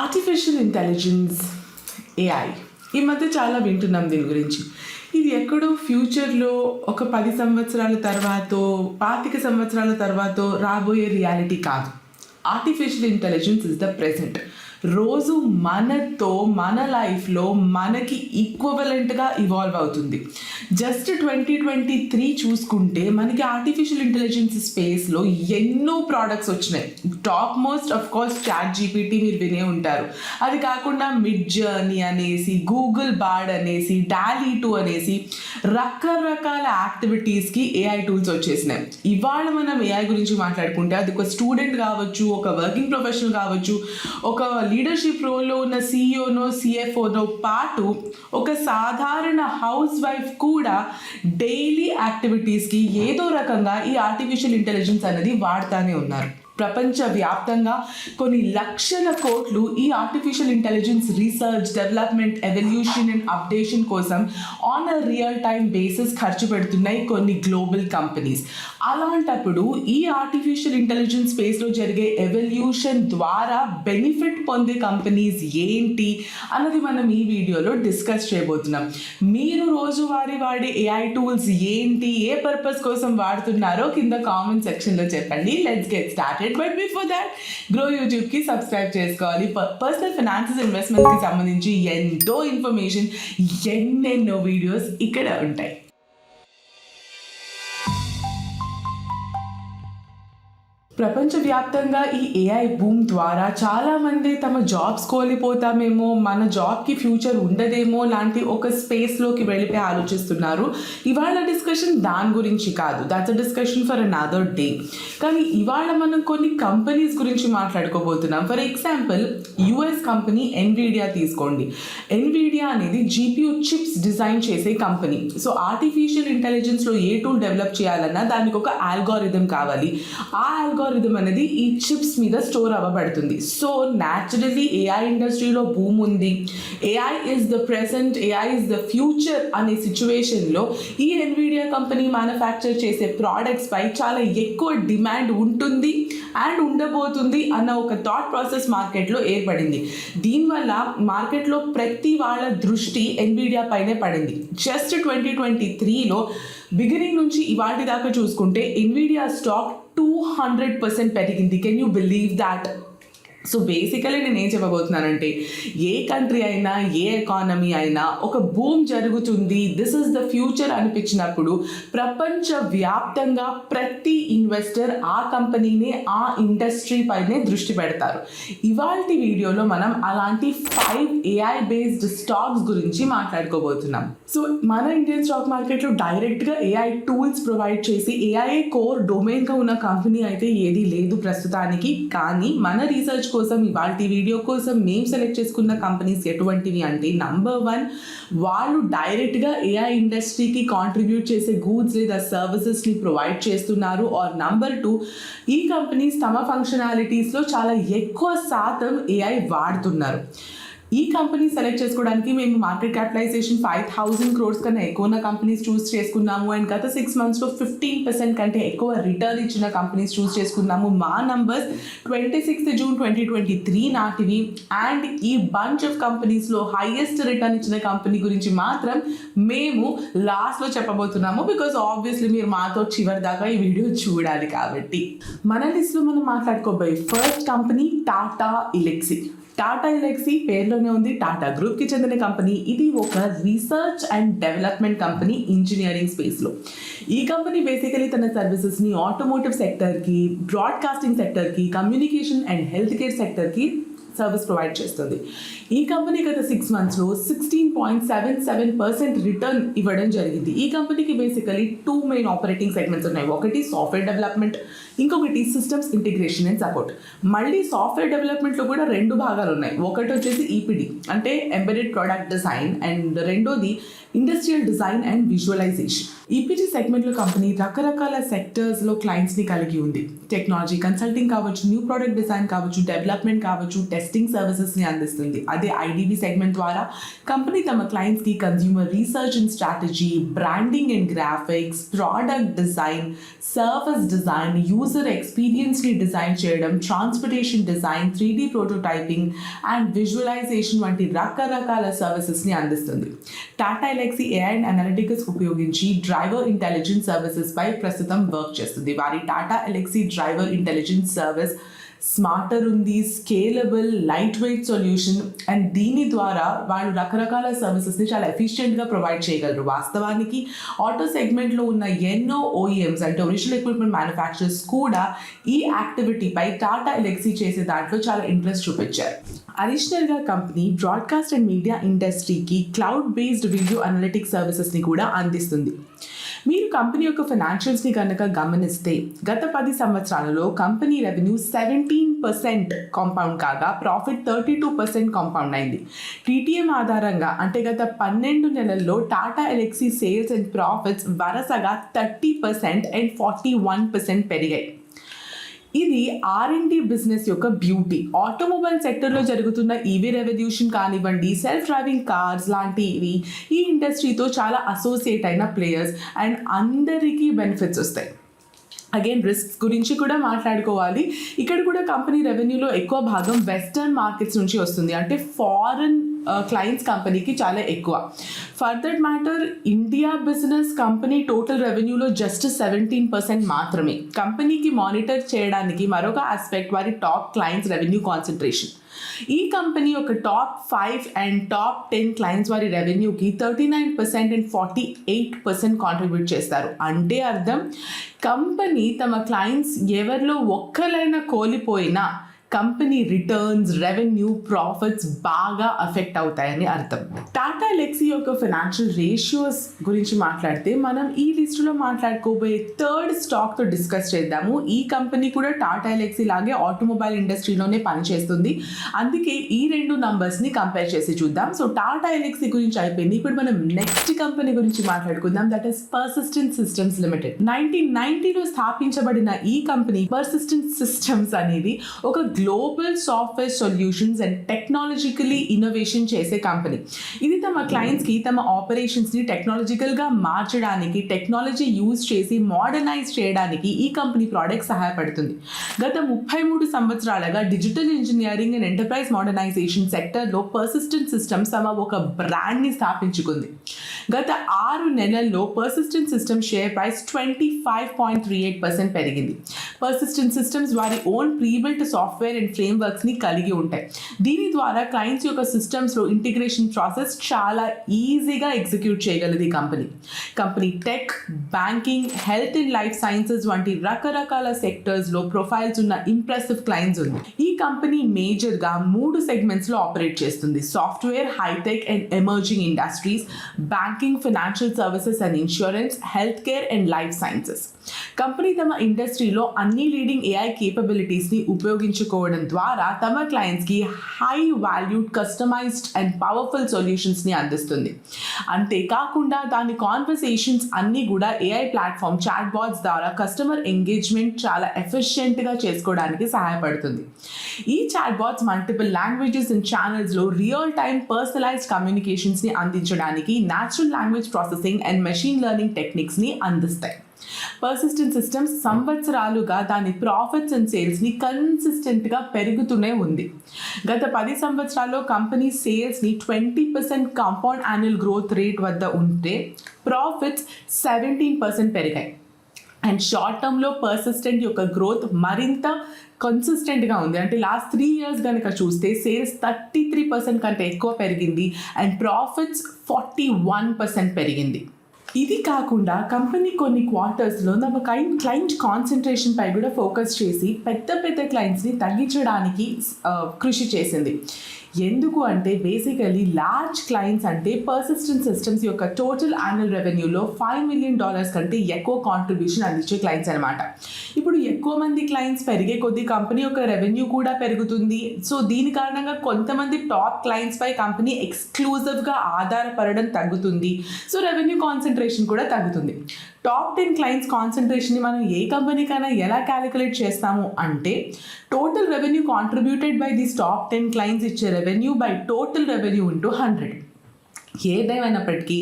Artificial intelligence, AI ఈ మధ్య చాలా వింటున్నాం దీని గురించి. ఇది ఎక్కడో ఫ్యూచర్లో ఒక 10 సంవత్సరాల తర్వాతో 25 సంవత్సరాల తర్వాతో రాబోయే రియాలిటీ కాదు. Artificial intelligence is the present. రోజు మనతో మన లైఫ్లో మనకి ఈక్వలెంట్గా ఇవాల్వ్ అవుతుంది. జస్ట్ 2023 చూసుకుంటే మనకి ఆర్టిఫిషియల్ ఇంటెలిజెన్స్ స్పేస్లో ఎన్నో ప్రోడక్ట్స్ వచ్చినాయి. Top most of course ChatGPT మీరు వినే ఉంటారు. అది కాకుండా మిడ్ జర్నీ అనేసి, గూగుల్ బార్డ్ అనేసి, DALL-E 2 అనేసి రకరకాల యాక్టివిటీస్కి ఏఐ టూల్స్ వచ్చేసినాయి. ఇవాళ మనం ఏఐ గురించి మాట్లాడుకుంటే అది ఒక స్టూడెంట్ కావచ్చు, ఒక వర్కింగ్ ప్రొఫెషనల్ కావచ్చు, ఒక లీడర్షిప్ రోల్లో ఉన్న CEOనో CFOనో పాటు ఒక సాధారణ హౌస్ వైఫ్ కూడా డైలీ యాక్టివిటీస్కి ఏదో రకంగా ఈ ఆర్టిఫిషియల్ ఇంటెలిజెన్స్ అనేది వాడుతూనే ఉన్నారు. ప్రపంచవ్యాప్తంగా కొన్ని లక్షల కోట్లు ఈ artificial intelligence research, development, evolution and updation కోసం on a real time basis ఖర్చు పెడుతున్నాయి కొన్ని గ్లోబల్ కంపెనీస్. అలాంటప్పుడు ఈ ఆర్టిఫిషియల్ ఇంటెలిజెన్స్ స్పేస్లో జరిగే ఎవల్యూషన్ ద్వారా బెనిఫిట్ పొందే కంపెనీస్ ఏంటి అన్నది మనం ఈ వీడియోలో డిస్కస్ చేయబోతున్నాం. మీరు రోజువారీ వాడే ఏఐ టూల్స్ ఏంటి, ఏ పర్పస్ కోసం వాడుతున్నారో కింద కామెంట్ సెక్షన్లో చెప్పండి. Let's get started. But before that Groww యూట్యూబ్కి సబ్స్క్రైబ్ చేసుకోవాలి. పర్సనల్ ఫైనాన్సెస్, ఇన్వెస్ట్మెంట్కి సంబంధించి ఎంతో ఇన్ఫర్మేషన్, ఎన్నెన్నో వీడియోస్ ఇక్కడ ఉంటాయి. ప్రపంచవ్యాప్తంగా ఈ ఏఐ బూమ్ ద్వారా చాలామంది తమ జాబ్స్ కోల్పోతామేమో, మన జాబ్కి ఫ్యూచర్ ఉండదేమో లాంటి ఒక స్పేస్లోకి వెళ్ళిపోయి ఆలోచిస్తున్నారు. ఇవాళ డిస్కషన్ దాని గురించి కాదు, that's a discussion for another day. కానీ ఇవాళ మనం కొన్ని కంపెనీస్ గురించి మాట్లాడుకోబోతున్నాం. For example US company Nvidia తీసుకోండి. ఎన్విడియా అనేది GPU చిప్స్ డిజైన్ చేసే కంపెనీ. సో ఆర్టిఫిషియల్ ఇంటెలిజెన్స్లో ఏ టూల్ డెవలప్ చేయాలన్నా దానికి ఒక ఆల్గారిథం కావాలి. ఆ ఆల్గారిథం అనేది ఈ చిప్స్ మీద స్టోర్ అవ్వబడుతుంది. సో న్యాచురలీ ఏఐ ఇండస్ట్రీలో బూమ్ ఉంది. AI is the present, AI is the future అనే సిచ్యువేషన్లో ఈ ఎన్విడియా కంపెనీ మ్యానుఫ్యాక్చర్ చేసే ప్రోడక్ట్స్ పై చాలా ఎక్కువ డిమాండ్ ఉంటుంది అండ్ ఉండబోతుంది అన్న ఒక థాట్ ప్రాసెస్ మార్కెట్లో ఏర్పడింది. దీనివల్ల మార్కెట్లో ప్రతి వాళ్ళ దృష్టి ఎన్విడియా పైనే పడింది. జస్ట్ 2023లో బిగినింగ్ నుంచి ఇవాటి దాకా చూసుకుంటే ఎన్విడియా స్టాక్ 200% పెరిగింది. Can you believe that? So basically నేను ఏం చెప్పబోతున్నానంటే, ఏ కంట్రీ అయినా, ఏ ఎకానమీ అయినా ఒక బూమ్ జరుగుతుంది, దిస్ ఇస్ ద ఫ్యూచర్ అనిపించినప్పుడు ప్రపంచవ్యాప్తంగా ప్రతి ఇన్వెస్టర్ ఆ కంపెనీనే, ఆ ఇండస్ట్రీ పైనే దృష్టి పెడతారు. ఇవాళ వీడియోలో మనం అలాంటి 5 ఏఐ బేస్డ్ స్టాక్స్ గురించి మాట్లాడుకోబోతున్నాం. సో మన ఇండియన్ స్టాక్ మార్కెట్లో డైరెక్ట్గా ఏఐ టూల్స్ ప్రొవైడ్ చేసి ఏఐ కోర్ డొమైన్గా ఉన్న కంపెనీ అయితే ఏది లేదు ప్రస్తుతానికి. కానీ మన రీసెర్చ్ కోసం, ఇవాళ వీడియో కోసం మేము సెలెక్ట్ చేసుకున్న కంపెనీస్ ఎటువంటివి అంటే, నంబర్ 1 వాళ్ళు డైరెక్ట్గా ఏఐ ఇండస్ట్రీకి కాంట్రిబ్యూట్ చేసే గూడ్స్ లేదా సర్వీసెస్ని ప్రొవైడ్ చేస్తున్నారు. ఆర్ నంబర్ 2 ఈ కంపెనీస్ తమ ఫంక్షనాలిటీస్లో చాలా ఎక్కువ శాతం ఏఐ వాడుతున్నారు. ఈ కంపెనీ సెలెక్ట్ చేసుకోవడానికి మేము మార్కెట్ క్యాపిటలైజేషన్ 5,000 crores కన్నా ఎక్కువ ఉన్న కంపెనీస్ చూస్ చేసుకున్నాము. అండ్ గత 6 monthsలో 15% కంటే ఎక్కువ రిటర్న్ ఇచ్చిన కంపెనీస్ చూస్ చేసుకున్నాము. మా నంబర్స్ 26 June 2023 నాటివి. అండ్ ఈ బంచ్ ఆఫ్ కంపెనీస్లో హైయెస్ట్ రిటర్న్ ఇచ్చిన కంపెనీ గురించి మాత్రం మేము లాస్ట్లో చెప్పబోతున్నాము. బికాజ్ ఆబ్వియస్లీ మీరు మాతో చివరి దాకా ఈ వీడియో చూడాలి కాబట్టి. మన లిస్ట్లో మనం మాట్లాడుకోబోయే ఫస్ట్ కంపెనీ టాటా ఎల్క్సీ. టాటా ఎల్క్సీ పేరులోనే ఉంది, టాటా గ్రూప్కి చెందిన కంపెనీ. ఇది ఒక research and development company engineering స్పేస్లో. ఈ కంపెనీ బేసికలీ తన సర్వీసెస్ని ఆటోమోటివ్ సెక్టర్కి, బ్రాడ్కాస్టింగ్ సెక్టర్కి, కమ్యూనికేషన్ అండ్ హెల్త్ కేర్ సెక్టర్కి సర్వీస్ ప్రొవైడ్ చేస్తుంది. ఈ కంపెనీ గత 6 monthsలో 16.77% రిటర్న్ ఇవ్వడం జరిగింది. ఈ కంపెనీకి బేసికలీ 2 మెయిన్ ఆపరేటింగ్ సెగ్మెంట్స్ ఉన్నాయి. ఒకటి సాఫ్ట్వేర్ డెవలప్మెంట్, ఇంకొకటి సిస్టమ్స్ ఇంటిగ్రేషన్ అండ్ సపోర్ట్. మళ్ళీ సాఫ్ట్వేర్ డెవలప్మెంట్లో కూడా 2 భాగాలు ఉన్నాయి. ఒకటి వచ్చేసి EPD అంటే ఎంబెడెడ్ ప్రోడక్ట్ డిజైన్, అండ్ రెండోది industrial design and visualization. EPG సెగ్మెంట్లో కంపెనీ రకరకాల సెక్టర్స్లో క్లయింట్స్ని కలిగి ఉంది. టెక్నాలజీ కన్సల్టింగ్ కావచ్చు, న్యూ ప్రోడక్ట్ డిజైన్ కావచ్చు, డెవలప్మెంట్ కావచ్చు, టెస్టింగ్ సర్వీసెస్ని అందిస్తుంది. అదే ఐడిబి సెగ్మెంట్ ద్వారా కంపెనీ తమ క్లయింట్స్కి consumer research and strategy, branding and graphics, product design, service design, user ఎక్స్పీరియన్స్ని డిజైన్ చేయడం, transportation design, 3D prototyping and visualization వంటి రకరకాల సర్వీసెస్ని అందిస్తుంది. Tata Elxsi AI and analytics ఉపయోగించి డ్రైవర్ ఇంటెలిజెన్స్ సర్వీసెస్ పై ప్రస్తుతం వర్క్ చేస్తుంది. వారి Tata Elxsi driver intelligence service smarter ఉంది, scalable, light weight solution and దీని ద్వారా వాళ్ళు రకరకాల సర్వీసెస్ని చాలా ఎఫిషియెంట్గా ప్రొవైడ్ చేయగలరు. వాస్తవానికి ఆటో సెగ్మెంట్లో ఉన్న ఎన్నో ఓఈఎంస్ అంటే ఒరిజినల్ ఎక్విప్మెంట్ మ్యానుఫ్యాక్చరర్స్ కూడా ఈ యాక్టివిటీపై టాటా ఎల్ఎక్సీ చేసే దాంట్లో చాలా ఇంట్రెస్ట్ చూపించారు. అడిషనల్గా కంపెనీ బ్రాడ్కాస్ట్ అండ్ మీడియా ఇండస్ట్రీకి క్లౌడ్ బేస్డ్ వీడియో అనలిటిక్స్ సర్వీసెస్ని కూడా అందిస్తుంది. మీరు కంపెనీ యొక్క ఫైనాన్షియల్స్ని కనుక గమనిస్తే గత 10 సంవత్సరాలలో కంపెనీ రెవెన్యూ 17% కాంపౌండ్ కాగా ప్రాఫిట్ 32% కాంపౌండ్ అయింది. టీటీఎం ఆధారంగా అంటే గత 12 నెలల్లో Tata LXI sales and profits వరుసగా 30% అండ్ 41% పెరిగాయి. ఇది R&D బిజినెస్ యొక్క బ్యూటీ. ఆటోమొబైల్ సెక్టర్లో జరుగుతున్న ఈవీ రెవల్యూషన్ కానివ్వండి, సెల్ఫ్ డ్రైవింగ్ కార్స్ లాంటివి ఈ ఇండస్ట్రీతో చాలా అసోసియేట్ అయిన ప్లేయర్స్ అండ్ అందరికీ బెనిఫిట్స్ వస్తాయి. అగైన్ రిస్క్ గురించి కూడా మాట్లాడుకోవాలి. ఇక్కడ కూడా కంపెనీ రెవెన్యూలో ఎక్కువ భాగం వెస్టర్న్ మార్కెట్స్ నుంచి వస్తుంది. అంటే ఫారెన్ క్లయింట్స్ కంపెనీకి చాలా ఎక్కువ. For that matter India business company total రెవెన్యూలో జస్ట్ 17% మాత్రమే. కంపెనీకి మానిటర్ చేయడానికి మరొక ఆస్పెక్ట్ వారి టాప్ క్లయింట్స్ రెవెన్యూ కాన్సన్ట్రేషన్. ఈ కంపెనీ యొక్క టాప్ 5 అండ్ టాప్ 10 క్లయింట్స్ వారి రెవెన్యూకి 39% అండ్ 48% కాంట్రిబ్యూట్ చేస్తారు. అంటే అర్థం కంపెనీ తమ క్లయింట్స్ ఎవరిలో ఒక్కరైనా కోల్పోయినా కంపెనీ రిటర్న్స్, రెవెన్యూ, ప్రాఫిట్స్ బాగా అఫెక్ట్ అవుతాయని అర్థం. టాటా ఎల్ఎక్సీ యొక్క ఫైనాన్షియల్ రేషియోస్ గురించి మాట్లాడితే మనం ఈ లిస్టులో మాట్లాడుకోబోయే థర్డ్ స్టాక్తో డిస్కస్ చేద్దాము. ఈ కంపెనీ కూడా టాటా ఎల్ఎక్సీ లాగే ఆటోమొబైల్ ఇండస్ట్రీలోనే పనిచేస్తుంది. అందుకే ఈ రెండు నంబర్స్ని కంపేర్ చేసి చూద్దాం. సో టాటా ఎల్ఎక్సీ గురించి అయిపోయింది. ఇప్పుడు మనం నెక్స్ట్ కంపెనీ గురించి మాట్లాడుకుందాం. That is persistent systems limited. 1990లో స్థాపించబడిన ఈ కంపెనీ పర్సిస్టెంట్ సిస్టమ్స్ అనేది ఒక global software solutions and technologically innovation చేసే కంపెనీ. ఇది తమ క్లయింట్స్కి తమ ఆపరేషన్స్ని టెక్నాలజికల్గా మార్చడానికి, టెక్నాలజీ యూజ్ చేసి మోడర్నైజ్ చేయడానికి ఈ కంపెనీ ప్రోడక్ట్ సహాయపడుతుంది. గత 33 సంవత్సరాలుగా digital engineering and enterprise modernization సెక్టర్లో పర్సిస్టెంట్ సిస్టమ్స్ తమ ఒక బ్రాండ్ని స్థాపించుకుంది. గత 6 నెలల్లో పర్సిస్టెంట్ సిస్టమ్ షేర్ ప్రైస్ 25.38% పెరిగింది. పర్సిస్టెంట్ సిస్టమ్స్ వారి ఓన్ ప్రీబిల్ట్ సాఫ్ట్వేర్ అండ్ ఫ్రేమ్వర్క్స్ని కలిగి ఉంటాయి. దీని ద్వారా క్లయింట్స్ యొక్క సిస్టమ్స్లో ఇంటిగ్రేషన్ ప్రాసెస్ చాలా ఈజీగా ఎగ్జిక్యూట్ చేయగలదు ఈ company tech, banking, health and life sciences వంటి రకరకాల సెక్టర్స్లో ప్రొఫైల్స్ ఉన్న ఇంప్రెసివ్ క్లయింట్స్ ఉంది. ఈ కంపెనీ మేజర్గా 3 సెగ్మెంట్స్లో ఆపరేట్ చేస్తుంది: software, high tech and emerging industries, banking, financial services and insurance, health care and life sciences. Company తమ ఇండస్ట్రీలో అన్ని లీడింగ్ ఏఐ కేపబిలిటీస్ని ఉపయోగించుకోవడం ద్వారా తమ క్లయింట్స్కి high valued, customized and powerful సొల్యూషన్స్ని అందిస్తుంది. అంతేకాకుండా దాని కాన్వర్సేషన్స్ అన్నీ కూడా ఏఐ ప్లాట్ఫామ్ చాట్ బాట్స్ ద్వారా కస్టమర్ ఎంగేజ్మెంట్ చాలా ఎఫిషియెంట్గా చేసుకోవడానికి సహాయపడుతుంది. ఈ chat bots multiple languages and ఛానల్స్లో రియల్ టైమ్ పర్సనలైజ్డ్ కమ్యూనికేషన్స్ని అందించడానికి natural language processing and machine learning టెక్నిక్స్ని అందిస్తాయి. పర్సిస్టెంట్ సిస్టమ్స్ సంవత్సరాలుగా దాని ప్రాఫిట్స్ అండ్ సేల్స్ని కన్సిస్టెంట్గా పెరుగుతూనే ఉంది. గత 10 సంవత్సరాల్లో కంపెనీ సేల్స్ని 20% కాంపౌండ్ యాన్యువల్ గ్రోత్ రేట్ వద్ద ఉంటే ప్రాఫిట్స్ 17% పెరిగాయి. అండ్ షార్ట్ టర్మ్లో పర్సిస్టెంట్ యొక్క గ్రోత్ మరింత కన్సిస్టెంట్గా ఉంది. అంటే లాస్ట్ 3 years కనుక చూస్తే సేల్స్ 33% కంటే ఎక్కువ పెరిగింది అండ్ ప్రాఫిట్స్ 41% పెరిగింది. ఇది కాకుండా కంపెనీ కొన్ని క్వార్టర్స్లో తమ క్లయింట్ కాన్సన్ట్రేషన్ పై కూడా ఫోకస్ చేసి పెద్ద క్లయింట్స్ని తగ్గించడానికి కృషి చేసింది. ఎందుకు అంటే బేసికలీ లార్జ్ క్లయింట్స్ అంటే పర్సిస్టెంట్ సిస్టమ్స్ యొక్క టోటల్ యాన్యువల్ రెవెన్యూలో $5 million కంటే ఎక్కువ కాంట్రిబ్యూషన్ అందించే క్లయింట్స్ అనమాట. ఇప్పుడు ఎక్కువ ఎక్కువ మంది క్లయింట్స్ పెరిగే కొద్దీ కంపెనీ యొక్క రెవెన్యూ కూడా పెరుగుతుంది. సో దీని కారణంగా కొంతమంది టాప్ క్లయింట్స్ పై కంపెనీ ఎక్స్క్లూజివ్గా ఆధారపడడం తగ్గుతుంది. సో రెవెన్యూ కాన్సన్ట్రేషన్ కూడా తగ్గుతుంది. టాప్ 10 క్లయింట్స్ కాన్సన్ట్రేషన్ని మనం ఏ కంపెనీకైనా ఎలా క్యాలిక్యులేట్ చేస్తాము అంటే total revenue contributed by this top 10 clients ఇచ్చే revenue by total revenue into 100. ఏదేమైనప్పటికీ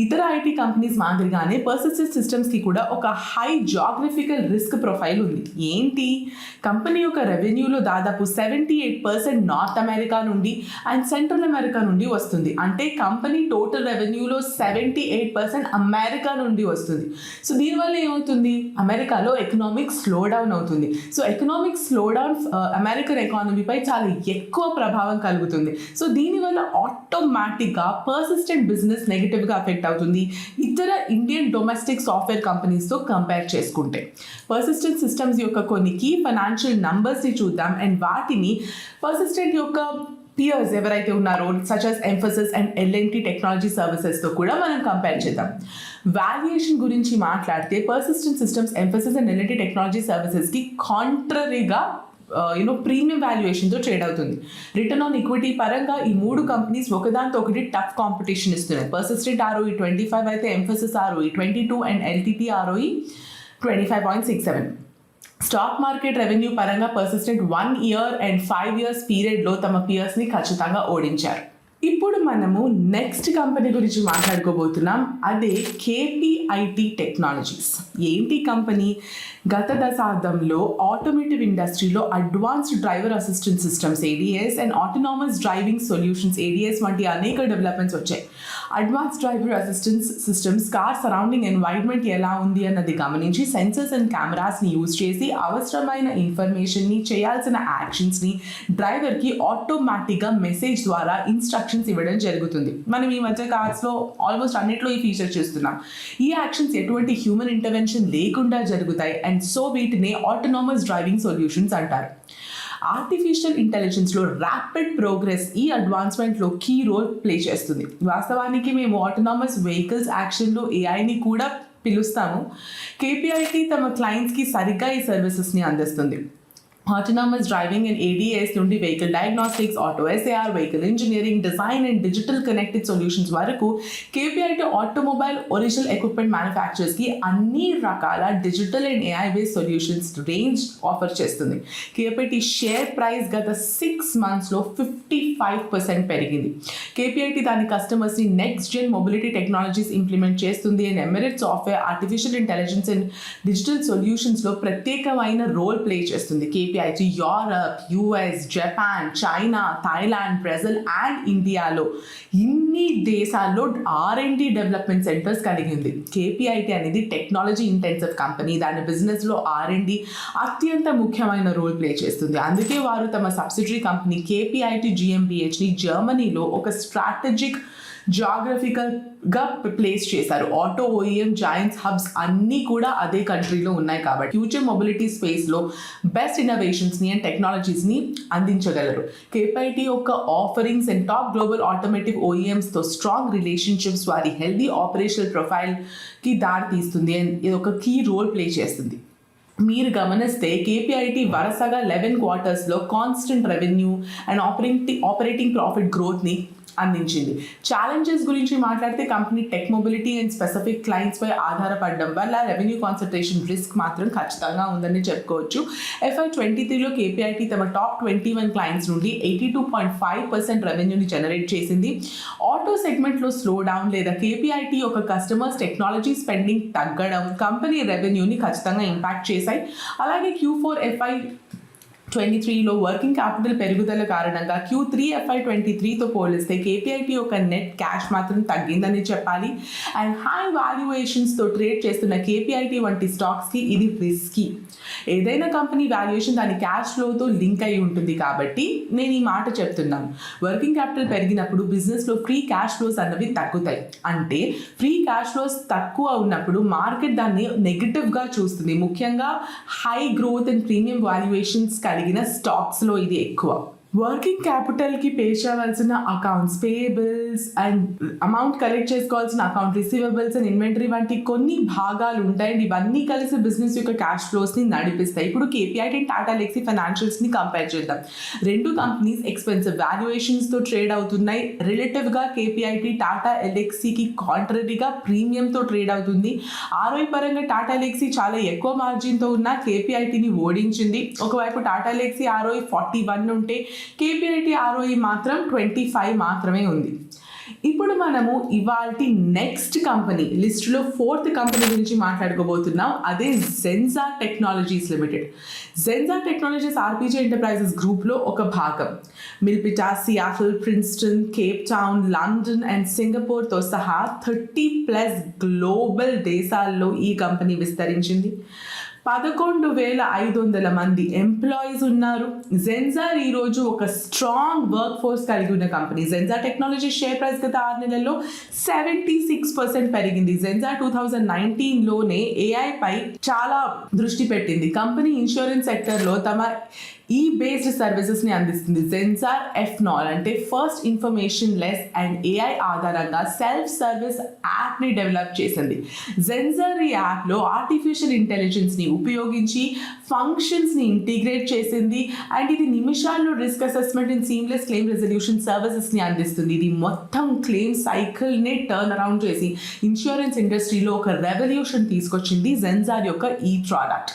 ఇతర ఐటీ కంపెనీస్ మాదిరిగానే పర్సిస్టెంట్ సిస్టమ్స్కి కూడా ఒక హై జాగ్రఫికల్ రిస్క్ ప్రొఫైల్ ఉంది. ఏంటి? కంపెనీ యొక్క రెవెన్యూలో దాదాపు 78% నార్త్ అమెరికా నుండి అండ్ సెంట్రల్ అమెరికా నుండి వస్తుంది. అంటే కంపెనీ టోటల్ రెవెన్యూలో 78% అమెరికా నుండి వస్తుంది. సో దీనివల్ల ఏమవుతుంది? అమెరికాలో ఎకనామిక్ స్లో డౌన్ అవుతుంది. So economic slow down American ఎకానమీపై చాలా ఎక్కువ ప్రభావం కలుగుతుంది. సో దీనివల్ల ఆటోమేటిక్గా పర్సిస్టెంట్ బిజినెస్ నెగిటివ్గా అఫెక్ట్ అవుతుంది ఇతర ఇండియన్ డొమెస్టిక్ సాఫ్ట్వేర్ కంపెనీస్తో కంపేర్ చేసుకుంటే. పర్సిస్టెంట్ సిస్టమ్స్ యొక్క కొన్ని కీ ఫైనాన్షియల్ నంబర్స్ని చూద్దాం అండ్ వాటిని పర్సిస్టెంట్ యొక్క పియర్స్ ఎవరైతే ఉన్నారో such as Mphasis and LNT technology సర్వీసెస్తో కూడా మనం కంపేర్ చేద్దాం. వాల్యుయేషన్ గురించి మాట్లాడితే Persistent Systems Mphasis and LNT technology సర్వీసెస్కి కాంట్రరీగా ప్రీమియం వాల్యుయేషన్తో ట్రేడ్ అవుతుంది. రిటర్న్ ఆన్ ఈక్విటీ పరంగా ఈ మూడు కంపెనీస్ ఒకదాంతో ఒకటి టఫ్ కాంపిటీషన్ ఇస్తున్నాయి. పర్సిస్టెంట్ ROE 25 అయితే Mphasis ROE 22 and LTT ROE 25.67. Stock market revenue పరంగా పర్సిస్టెంట్ 1 year అండ్ 5 years పీరియడ్లో తమ పియర్స్ని ఖచ్చితంగా ఓడించారు. ఇప్పుడు మనము నెక్స్ట్ కంపెనీ గురించి మాట్లాడుకోబోతున్నాం. అదే KPIT టెక్నాలజీస్. ఏంటి కంపెనీ? గత దశాబ్దంలో ఆటోమేటివ్ ఇండస్ట్రీలో advanced driver assistant systems ADAS and autonomous driving solutions ADS వంటి అనేక డెవలప్మెంట్స్ వచ్చాయి. Advanced driver assistance systems car surrounding environment ఎలా ఉంది అన్నది గమనించి సెన్సర్స్ అండ్ కెమెరాస్ని యూజ్ చేసి అవసరమైన ఇన్ఫర్మేషన్ని, చేయాల్సిన యాక్షన్స్ని డ్రైవర్కి ఆటోమేటిక్గా మెసేజ్ ద్వారా ఇన్స్ట్రక్షన్స్ ఇవ్వడం జరుగుతుంది. మనం ఈ మధ్య కార్స్లో ఆల్మోస్ట్ అన్నిట్లో ఈ ఫీచర్ చూస్తున్నాం. ఈ యాక్షన్స్ ఎటువంటి హ్యూమన్ ఇంటర్వెన్షన్ లేకుండా జరుగుతాయి అండ్ సో వీటిని ఆటోనామస్ డ్రైవింగ్ సొల్యూషన్స్ అంటారు. ఆర్టిఫిషియల్ ఇంటెలిజెన్స్లో ర్యాపిడ్ ప్రోగ్రెస్ ఈ అడ్వాన్స్మెంట్లో కీ రోల్ ప్లే చేస్తుంది. వాస్తవానికి మేము ఆటోనామస్ వెహికల్స్ యాక్షన్లో AIని కూడా పిలుస్తాము. KPIT తమ క్లయింట్స్కి సరిగ్గా ఈ సర్వీసెస్ని అందిస్తుంది. ఆటోనామస్ డ్రైవింగ్ అండ్ ADAS నుండి vehicle diagnostics, auto SAR, vehicle engineering, design and digital connected solutions వరకు KPIT ఆటోమొబైల్ ఒరిజినల్ ఎక్విప్మెంట్ మ్యానుఫ్యాక్చరర్స్కి అన్ని రకాల digital and AI based solutions range offer చేస్తుంది. KPIT షేర్ ప్రైస్ గత 6 monthsలో 55% పెరిగింది. KPIT దాని కస్టమర్స్ని next gen mobility technologies implement చేస్తుంది అండ్ ఎమిరేట్ software, artificial intelligence and digital సొల్యూషన్స్లో ప్రత్యేకమైన రోల్ ప్లే చేస్తుంది. KPIT Europe, US, Japan, China, Thailand, Brazil and ఇండియాలో ఇన్ని దేశాల్లో R&D డెవలప్మెంట్ సెంటర్స్ కలిగింది. KPIT అనేది టెక్నాలజీ ఇంటెన్సివ్ కంపెనీ. దాని బిజినెస్లో R&D అత్యంత ముఖ్యమైన రోల్ ప్లే చేస్తుంది. అందుకే వారు తమ సబ్సిడరీ కంపెనీ KPIT GmbHని జర్మనీలో ఒక స్ట్రాటజిక్ జాగ్రఫికల్గా ప్లేస్ చేశారు. ఆటో OEM జాయింట్స్ హబ్స్ అన్నీ కూడా అదే కంట్రీలో ఉన్నాయి కాబట్టి ఫ్యూచర్ మొబిలిటీ స్పేస్లో బెస్ట్ ఇన్నోవేషన్స్ని అండ్ టెక్నాలజీస్ని అందించగలరు. KPIT యొక్క offerings and top global automotive OEMస్తో స్ట్రాంగ్ రిలేషన్షిప్స్ వారి హెల్దీ ఆపరేషనల్ ప్రొఫైల్కి దారి తీస్తుంది అండ్ ఇది ఒక కీ రోల్ ప్లే చేస్తుంది. మీరు గమనిస్తే KPIT వరుసగా 11 quartersలో constant revenue and operating profit గ్రోత్ని అందించింది. ఛాలెంజెస్ గురించి మాట్లాడితే company tech mobility and specific క్లయింట్స్పై ఆధారపడడం వల్ల రెవెన్యూ కాన్సన్ట్రేషన్ రిస్క్ మాత్రం ఖచ్చితంగా ఉందని చెప్పుకోవచ్చు. FY23లో KPIT తమ టాప్ 21 క్లయింట్స్ నుండి 82.5% రెవెన్యూని జనరేట్ చేసింది. ఆటో సెగ్మెంట్లో స్లో డౌన్ లేదా KPIT యొక్క కస్టమర్స్ టెక్నాలజీ స్పెండింగ్ తగ్గడం కంపెనీ రెవెన్యూని ఖచ్చితంగా ఇంపాక్ట్ చేశాయి. అలాగే Q4 FY23లో వర్కింగ్ క్యాపిటల్ పెరుగుదల కారణంగా Q3 FY23తో పోలిస్తే KPIT యొక్క నెట్ క్యాష్ మాత్రం తగ్గిందని చెప్పాలి. అండ్ హై వాల్యుయేషన్స్తో ట్రేడ్ చేస్తున్న KPIT వంటి స్టాక్స్కి ఇది రిస్కీ. ఏదైనా కంపెనీ వాల్యుయేషన్ దాని క్యాష్ ఫ్లోతో లింక్ అయి ఉంటుంది కాబట్టి నేను ఈ మాట చెప్తున్నాను. వర్కింగ్ క్యాపిటల్ పెరిగినప్పుడు బిజినెస్లో ఫ్రీ క్యాష్ ఫ్లోస్ అన్నవి తగ్గుతాయి. అంటే ఫ్రీ క్యాష్ ఫ్లోస్ తక్కువ ఉన్నప్పుడు మార్కెట్ దాన్ని నెగిటివ్గా చూస్తుంది. ముఖ్యంగా high growth and premium valuations కలిగిన స్టాక్స్లో ఇది ఎక్కువ. వర్కింగ్ క్యాపిటల్కి పే చేయవలసిన accounts payables and amount collect చేసుకోవాల్సిన అకౌంట్ రిసీవబుల్స్ అండ్ ఇన్వెంటరీ వంటి కొన్ని భాగాలు ఉంటాయండి. ఇవన్నీ కలిసి బిజినెస్ యొక్క క్యాష్ ఫ్లోస్ని నడిపిస్తాయి. ఇప్పుడు కేపీఐటీ అండ్ టాటా ఎల్ఎక్సీ ఫైనాన్షియల్స్ని కంపేర్ చేద్దాం. రెండు కంపెనీస్ ఎక్స్పెన్సివ్ వాల్యుయేషన్స్తో ట్రేడ్ అవుతున్నాయి. రిలేటివ్గా కేపీఐటీ టాటా ఎల్ఎక్సీకి కాంట్రరీగా ప్రీమియంతో ట్రేడ్ అవుతుంది. ఆర్ఓఐ పరంగా టాటా ఎల్ఎక్సీ చాలా ఎక్కువ మార్జిన్తో ఉన్న కేపీఐటీని ఓడించింది. ఒకవైపు టాటా ఎల్ఎక్సీ ఆర్ఓఐ 41 ఉంటే కేపీఐటీ ఆర్ఓఈ మాత్రం 25 మాత్రమే ఉంది. ఇప్పుడు మనము ఇవాల్టి నెక్స్ట్ కంపెనీ లిస్టులో 4th కంపెనీ గురించి మాట్లాడుకోబోతున్నాం. అదే Zensar Technologies Limited. Zensar Technologies RPG Enterprises గ్రూప్లో ఒక భాగం. Milpitas, Seattle, Princeton, Cape Town, London and సింగపూర్తో సహా 30+ గ్లోబల్ దేశాల్లో ఈ కంపెనీ విస్తరించింది. 11,500 మంది ఎంప్లాయీస్ ఉన్నారు. జెన్సార్ ఈరోజు ఒక స్ట్రాంగ్ వర్క్ ఫోర్స్ కలిగి ఉన్న company. Zensar technology share price గత 6 నెలల్లో 76% పెరిగింది. జెన్సార్ 2019లోనే ఏఐ పై చాలా దృష్టి పెట్టింది. కంపెనీ ఇన్సూరెన్స్ సెక్టర్లో తమ ఈ బేస్డ్ సర్వీసెస్ని అందిస్తుంది. జెన్సార్ ఎఫ్నాల్ అంటే first information less and AI ఆధారంగా సెల్ఫ్ సర్వీస్ యాప్ని డెవలప్ చేసింది. జెన్సార్ ఈ యాప్లో ఆర్టిఫిషియల్ ఇంటెలిజెన్స్ని ఉపయోగించి ఫంక్షన్స్ని ఇంటిగ్రేట్ చేసింది అండ్ ఇది నిమిషాల్లో risk assessment and seamless claim resolution సర్వీసెస్ని అందిస్తుంది. ఇది మొత్తం క్లెయిమ్ సైకిల్ని టర్న్ అరౌండ్ చేసి ఇన్సూరెన్స్ ఇండస్ట్రీలో ఒక రెవల్యూషన్ తీసుకొచ్చింది జెన్సార్ యొక్క ఈ product.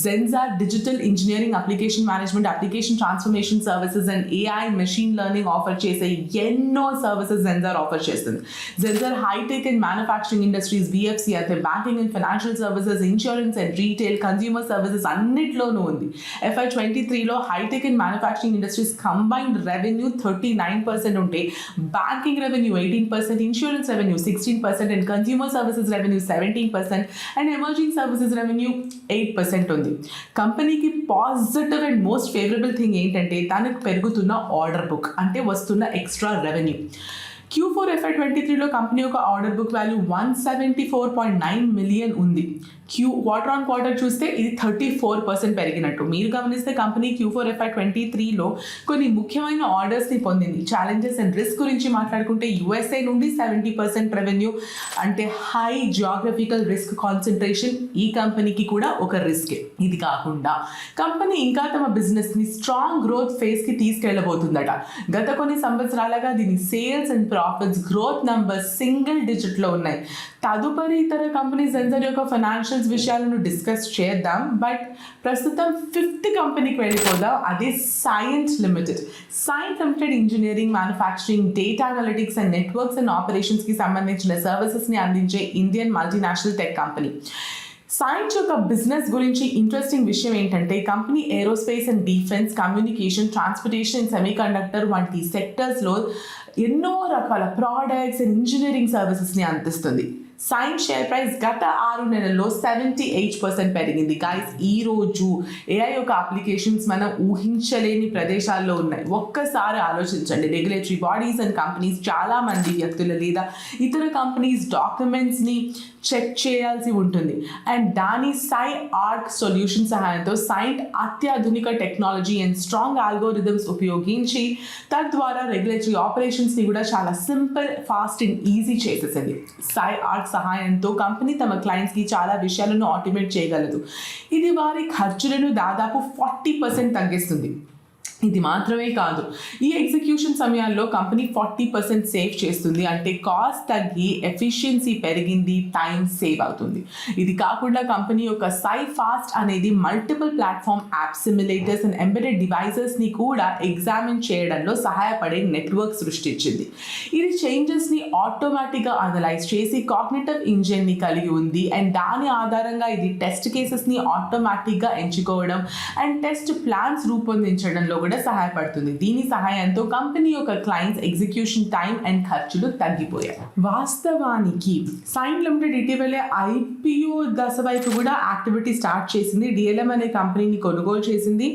Zensar digital engineering, application management, application transformation services and AI machine learning offer చేసే ఎన్నో సర్వీసెస్ జెన్సార్ ఆఫర్ చేస్తుంది. Zensar high tech and manufacturing industries, BFSI అయితే banking and financial services, insurance and retail, consumer services అన్నిట్లోనూ ఉంది. FY23లో high tech and manufacturing industries combined revenue 39% ఉంటే banking revenue 18%, insurance revenue 16% and consumer services revenue 17% and emerging services revenue 8% ఉంది. కంపెనీకి positive and most favourable thing ఏంటంటే తనకు పెరుగుతున్న order book అంటే వస్తున్న ఎక్స్ట్రా రెవెన్యూ. Q4 FY23లో కంపెనీ యొక్క ఆర్డర్ బుక్ వాల్యూ 174.9 మిలియన్ ఉంది. క్వార్టర్ ఆన్ క్వార్టర్ చూస్తే ఇది 34% పెరిగినట్టు. మీరు గమనిస్తే కంపెనీ Q4 FY23లో కొన్ని ముఖ్యమైన ఆర్డర్స్ని పొందింది. ఛాలెంజెస్ అండ్ రిస్క్ గురించి మాట్లాడుకుంటే USA నుండి 70% రెవెన్యూ అంటే హై జియోగ్రఫికల్ రిస్క్ కాన్సన్ట్రేషన్ ఈ కంపెనీకి కూడా ఒక రిస్కే. ఇది కాకుండా కంపెనీ ఇంకా తమ బిజినెస్ని స్ట్రాంగ్ గ్రోత్ ఫేజ్కి తీసుకెళ్లబోతుందట. గత కొన్ని సంవత్సరాలుగా దీని sales and profits growth numbers single డిజిట్లో ఉన్నాయి. తదుపరి ఇతర కంపెనీ జెన్సార్ యొక్క ఫైనాన్షియల్స్ విషయాలను డిస్కస్ చేద్దాం. బట్ ప్రస్తుతం 5th కంపెనీకి వెళ్ళిపోదాం. అదే Cyient Limited. Cyient Limited engineering, manufacturing, data analytics and networks and ఆపరేషన్స్కి సంబంధించిన సర్వీసెస్ని అందించే Indian multinational tech company. Cyient యొక్క బిజినెస్ గురించి ఇంట్రెస్టింగ్ విషయం ఏంటంటే company aerospace and defence, communication, transportation and semiconductor వంటి సెక్టర్స్లో ఎన్నో రకాల ప్రోడక్ట్స్ అండ్ ఇంజనీరింగ్ సర్వీసెస్ని అందిస్తుంది. సైంట్ షేర్ ప్రైస్ గత 6 నెలల్లో 78% పెరిగింది. గైస్, ఈరోజు ఏఐ యొక్క అప్లికేషన్స్ మనం ఊహించలేని ప్రదేశాల్లో ఉన్నాయి. ఒక్కసారి ఆలోచించండి. రెగ్యులేటరీ బాడీస్ అండ్ కంపెనీస్ చాలా మంది వ్యక్తులు లేదా ఇతర కంపెనీస్ డాక్యుమెంట్స్ని చెక్ చేయాల్సి ఉంటుంది అండ్ దాని ఆర్క్ సొల్యూషన్ సహాయంతో సైంట్ అత్యాధునిక టెక్నాలజీ అండ్ స్ట్రాంగ్ ఆల్గోరిథమ్స్ ఉపయోగించి తద్వారా రెగ్యులేటరీ ఆపరేషన్స్ని కూడా చాలా సింపుల్, ఫాస్ట్ అండ్ ఈజీ చేసేసింది. ఆర్క్ సహాయంతో కంపెనీ తమ క్లయింట్స్కి చాలా విషయాలను ఆటోమేట్ చేయగలదు. ఇది వారి ఖర్చులను దాదాపు 40% తగ్గిస్తుంది. ఇది మాత్రమే కాదు, ఈ ఎగ్జిక్యూషన్ సమయాల్లో కంపెనీ 40% సేవ్ చేస్తుంది. అంటే కాస్ట్ తగ్గి ఎఫిషియన్సీ పెరిగింది, టైం సేవ్ అవుతుంది. ఇది కాకుండా కంపెనీ యొక్క ఫాస్ట్ అనేది multiple platform app simulators and embedded డివైసెస్ని కూడా ఎగ్జామిన్ చేయడంలో సహాయపడే నెట్వర్క్ సృష్టించింది. ఇది చేంజెస్ని ఆటోమేటిక్గా అనలైజ్ చేసి కాగ్నిటివ్ ఇంజిన్ని కలిగి ఉంది అండ్ దాని ఆధారంగా ఇది టెస్ట్ కేసెస్ని ఆటోమేటిక్గా ఎంచుకోవడం అండ్ టెస్ట్ ప్లాన్స్ రూపొందించడంలో కూడా సహాయపడుతుంది. దీని సహాయంతో కంపెనీ యొక్క క్లయింట్స్ ఎగ్జిక్యూషన్ టైం అండ్ ఖర్చులు తగ్గిపోయాయి. వాస్తవానికి సైంట్ లిమిటెడ్ ఇటీవలే IPO దశ వైపు కూడా యాక్టివిటీ స్టార్ట్ చేసింది. DLM అనే కంపెనీని కొనుగోలు చేసింది.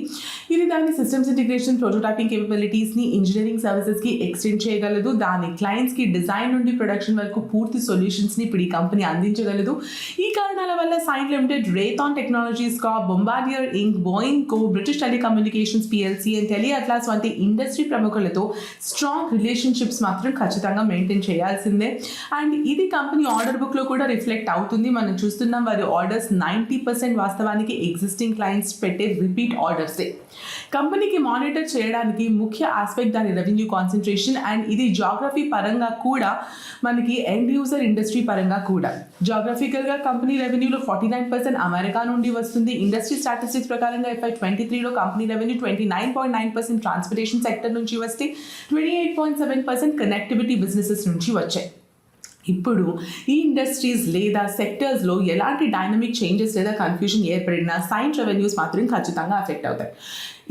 ఇది దాని సిస్టమ్స్ ఇంటిగ్రేషన్, ప్రోటోటైపింగ్ కేపబిలిటీస్ని ఇంజనీరింగ్ సర్వీసెస్కి ఎక్స్టెండ్ చేయగలదు. దాని క్లయింట్స్కి డిజైన్ నుండి ప్రొడక్షన్ వరకు పూర్తి సొల్యూషన్స్ని ఇప్పుడు ఈ కంపెనీ అందించగలదు. ఈ కారణాల వల్ల Cyient Limited, Raytheon Technologies, Bombardier Inc, Boeing Co, British Telecommunications PLC and Tele Atlas వంటి ఇండస్ట్రీ ప్రముఖులతో స్ట్రాంగ్ రిలేషన్షిప్స్ మాత్రం ఖచ్చితంగా మెయింటైన్ చేయాల్సిందే. అండ్ ఇది కంపెనీ ఆర్డర్ బుక్లో కూడా రిఫ్లెక్ట్ అవుతుంది. మనం చూస్తున్నాం వారి ఆర్డర్స్ 90% వాస్తవానికి ఎగ్జిస్టింగ్ క్లయింట్స్ పెట్టే రిపీట్ ఆర్డర్సే. కంపెనీకి మానిటర్ చేయడానికి ముఖ్య ఆస్పెక్ట్ దాని రెవెన్యూ కాన్సన్ట్రేషన్. అండ్ ఇది జాగ్రఫీ పరంగా కూడా మనకి ఎండ్ యూజర్ ఇండస్ట్రీ పరంగా కూడా. జాగ్రఫికల్గా కంపెనీ రెవెన్యూలో 49% అమెరికా నుండి వస్తుంది. ఇండస్ట్రీ స్టాటిస్టిక్స్ ప్రకారంగా FY23లో కంపెనీ రెవెన్యూ 29.9% ట్రాన్స్పోర్టేషన్ సెక్టర్ నుంచి వస్తే 28.7% కనెక్టివిటీ బిజినెసెస్ నుంచి వచ్చాయి. ఇప్పుడు ఈ ఇండస్ట్రీస్ లేదా సెక్టర్స్లో ఎలాంటి డైనమిక్ చేంజెస్ లేదా కన్ఫ్యూజన్ ఏర్పడినా సైంట్ రెవెన్యూస్ మాత్రం ఖచ్చితంగా అఫెక్ట్ అవుతాయి.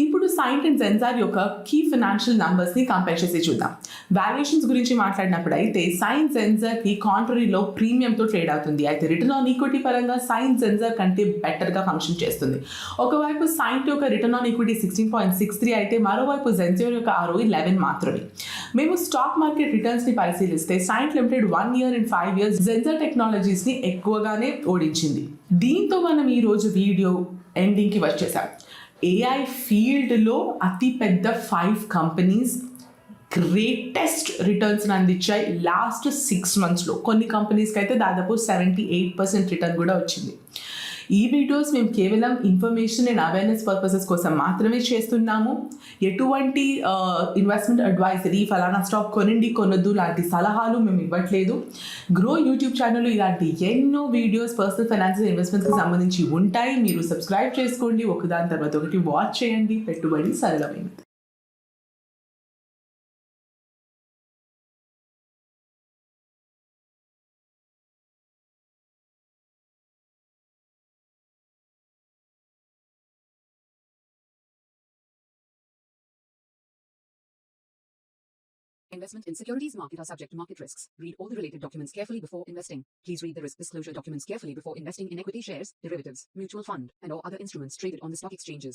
ఇప్పుడు సైంట్ అండ్ జెన్సార్ యొక్క కీ ఫినాన్షియల్ నంబర్స్ని కంపేర్ చేసి చూద్దాం. వాల్యుయేషన్స్ గురించి మాట్లాడినప్పుడు అయితే సైంట్ జెన్సార్కి కాంట్రరీలో ప్రీమియంతో ట్రేడ్ అవుతుంది. అయితే రిటర్న్ ఆన్ ఈక్విటీ పరంగా సైంట్ జెన్సార్ కంటే బెటర్గా ఫంక్షన్ చేస్తుంది. ఒకవైపు సైంట్ యొక్క రిటర్న్ ఆన్ ఈక్విటీ 16.63 అయితే మరోవైపు జెన్సార్ యొక్క ROE 11 మాత్రమే. మేము స్టాక్ మార్కెట్ రిటర్న్స్ని పరిశీలిస్తే Cyient Limited 1 year and 5 years Zensar టెక్నాలజీస్ని ఎక్కువగానే ఓడించింది. దీంతో మనం ఈరోజు వీడియో ఎండింగ్కి వచ్చేసాం. AI ఫీల్డ్లో అతిపెద్ద 5 కంపెనీస్ గ్రేటెస్ట్ రిటర్న్స్ అందించాయి లాస్ట్ 6 monthsలో. కొన్ని కంపెనీస్కి అయితే దాదాపు 78% రిటర్న్ కూడా వచ్చింది. ఈ వీడియోస్ మేము కేవలం ఇన్ఫర్మేషన్ అండ్ అవేర్నెస్ పర్పసెస్ కోసం మాత్రమే చేస్తున్నాము. ఎటువంటి ఇన్వెస్ట్మెంట్ అడ్వైజరీ ఫలానా స్టాక్ కొనండి కొనొద్దు లాంటి సలహాలు మేము ఇవ్వట్లేదు. గ్రో యూట్యూబ్ ఛానల్లో ఇలాంటి ఎన్నో వీడియోస్ పర్సనల్ ఫైనాన్షియల్ ఇన్వెస్ట్మెంట్స్కి సంబంధించి ఉంటాయి. మీరు సబ్స్క్రైబ్ చేసుకోండి, ఒకదాని తర్వాత ఒకటి వాచ్ చేయండి. పెట్టుబడి సరళమైనది. Investment in securities market are subject to market risks. Read all the related documents carefully before investing. Please read the risk disclosure documents carefully before investing in equity shares, derivatives, mutual fund, and or other instruments traded on the stock exchanges.